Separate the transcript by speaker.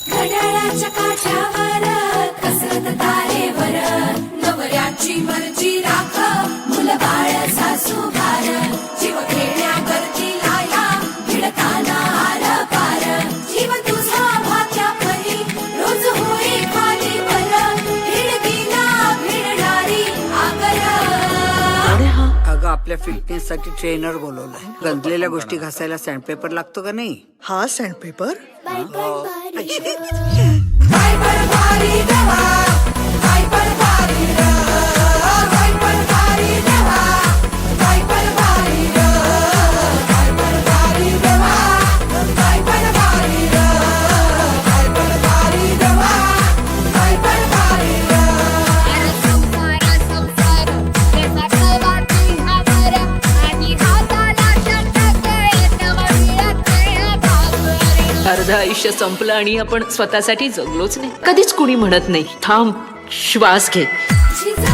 Speaker 1: घड्याळाच्या काठावर कसरत तारेवर नवऱ्याची मर्जी राख मुलं बाळ सासू भार जीव खेळण्यावरती लाया भिडताना आर पार जीव तुझा भात्या परी रोज होई खाली वर भिडकीला भिडणारी आगर
Speaker 2: अगं आपल्या फिटनेस साठी ट्रेनर बोलवलाय. गंजलेल्या गोष्टी घासायला सँडपेपर लागतो का नाही?
Speaker 3: हा सँडपेपर
Speaker 1: काय पण भारी देवा काय पण भारी र काय पण भारी देवा काय पण भारी र काय पण भारी देवा काय पण भारी र काय पण भारी देवा काय पण भारी र
Speaker 4: अर्ध आयुष्य संपलं आणि आपण स्वतःसाठी जगलोच नाही. कधीच कुणी म्हणत नाही थांब, श्वास घे.
Speaker 1: जिजा